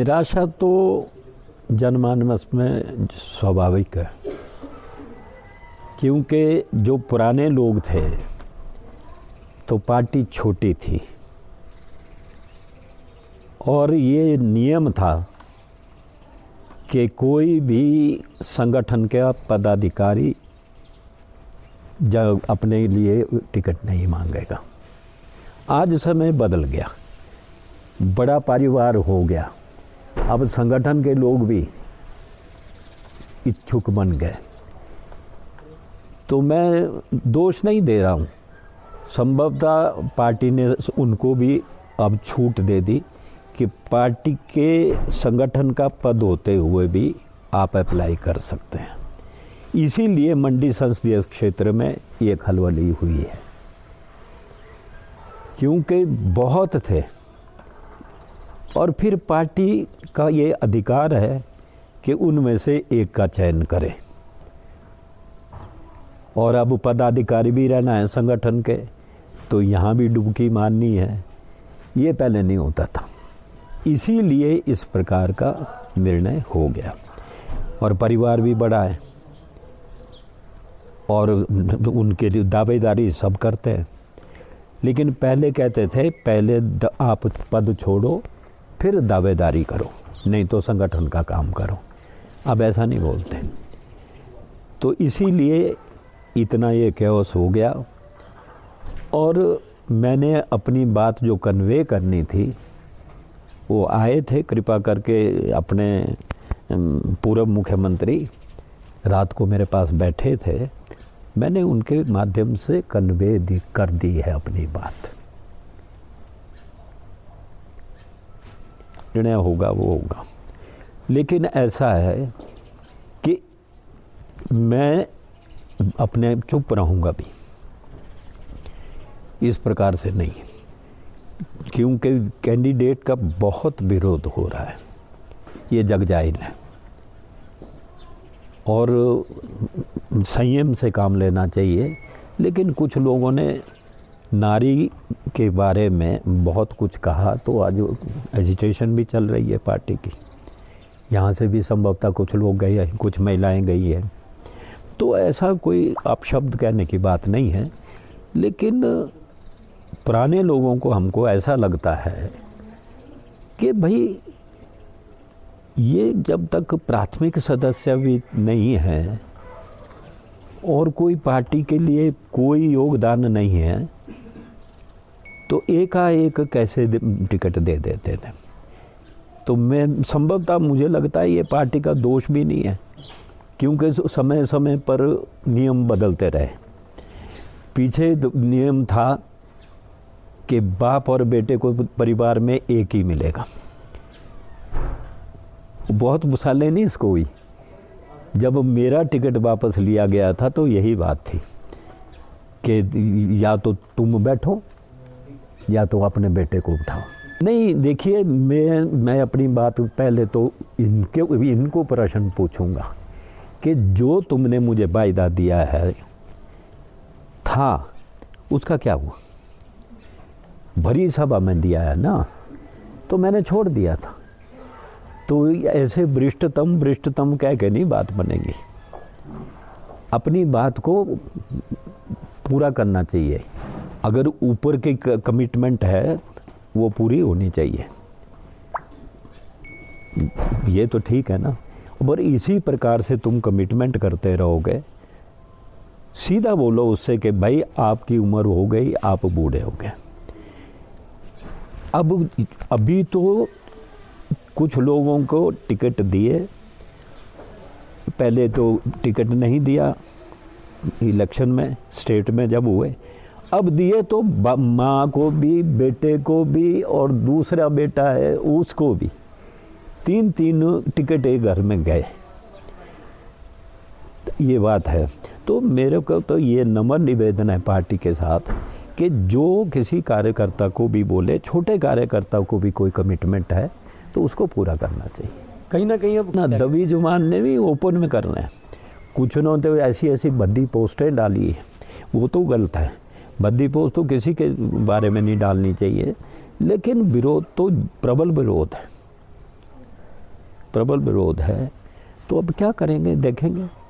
निराशा तो जनमानस में स्वाभाविक है, क्योंकि जो पुराने लोग थे तो पार्टी छोटी थी और ये नियम था कि कोई भी संगठन का पदाधिकारी जब अपने लिए टिकट नहीं मांगेगा। आज समय बदल गया, बड़ा परिवार हो गया, अब संगठन के लोग भी इच्छुक बन गए। तो मैं दोष नहीं दे रहा हूँ, संभवतः पार्टी ने उनको भी अब छूट दे दी कि पार्टी के संगठन का पद होते हुए भी आप अप्लाई कर सकते हैं। इसीलिए मंडी संसदीय क्षेत्र में ये खलबली हुई है, क्योंकि बहुत थे और फिर पार्टी का ये अधिकार है कि उनमें से एक का चयन करे। और अब पदाधिकारी भी रहना है संगठन के, तो यहाँ भी डुबकी मारनी है, ये पहले नहीं होता था। इसीलिए इस प्रकार का निर्णय हो गया और परिवार भी बड़ा है और उनके लिए दावेदारी सब करते हैं। लेकिन पहले कहते थे पहले आप पद छोड़ो फिर दावेदारी करो, नहीं तो संगठन का काम करो। अब ऐसा नहीं बोलते। तो इसीलिए इतना ये कैओस हो गया और मैंने अपनी बात जो कन्वे करनी थी, वो आए थे कृपा करके, अपने पूर्व मुख्यमंत्री रात को मेरे पास बैठे थे, मैंने उनके माध्यम से कन्वे कर दी है अपनी बात। निर्णय होगा वो होगा, लेकिन ऐसा है कि मैं अपने चुप रहूँगा भी, इस प्रकार से नहीं, क्योंकि कैंडिडेट का बहुत विरोध हो रहा है, ये जग जाहिर है। और संयम से काम लेना चाहिए। लेकिन कुछ लोगों ने नारी के बारे में बहुत कुछ कहा, तो आज एजिटेशन भी चल रही है पार्टी की। यहाँ से भी संभवतः कुछ लोग गए हैं, कुछ महिलाएं गई हैं। तो ऐसा कोई अपशब्द कहने की बात नहीं है, लेकिन पुराने लोगों को हमको ऐसा लगता है कि भाई ये जब तक प्राथमिक सदस्य भी नहीं है और कोई पार्टी के लिए कोई योगदान नहीं है, तो एकाएक कैसे टिकट दे देते थे। तो मैं संभवतः मुझे लगता है ये पार्टी का दोष भी नहीं है, क्योंकि समय समय पर नियम बदलते रहे। पीछे नियम था कि बाप और बेटे को परिवार में एक ही मिलेगा। बहुत मुसाले नहीं इसको हुई। जब मेरा टिकट वापस लिया गया था तो यही बात थी कि या तो तुम बैठो या तो अपने बेटे को उठाओ। नहीं, देखिए, मैं अपनी बात पहले तो इनको प्रश्न पूछूंगा कि जो तुमने मुझे वायदा दिया है था, उसका क्या हुआ? भरी सभा में दिया है ना, तो मैंने छोड़ दिया था। तो ऐसे भ्रष्टतम कह के नहीं बात बनेगी। अपनी बात को पूरा करना चाहिए। अगर ऊपर की कमिटमेंट है वो पूरी होनी चाहिए, ये तो ठीक है ना। और इसी प्रकार से तुम कमिटमेंट करते रहोगे, सीधा बोलो उससे कि भाई आपकी उम्र हो गई, आप बूढ़े हो गए। अब अभी तो कुछ लोगों को टिकट दिए, पहले तो टिकट नहीं दिया इलेक्शन में, स्टेट में जब हुए, अब दिए तो माँ को भी, बेटे को भी और दूसरा बेटा है उसको भी, तीन टिकट एक घर में गए। ये बात है। तो मेरे को तो ये नम्र निवेदन है पार्टी के साथ कि जो किसी कार्यकर्ता को भी बोले, छोटे कार्यकर्ता को भी कोई कमिटमेंट है तो उसको पूरा करना चाहिए। कहीं ना कहीं अब दबी जुबान ने भी ओपन में करना है। कुछ ने तो ऐसी भद्दी पोस्टें डाली है, वो तो गलत है। भद्दी पोस्ट तो किसी के बारे में नहीं डालनी चाहिए, लेकिन विरोध तो प्रबल विरोध है। प्रबल विरोध है। तो अब क्या करेंगे, देखेंगे।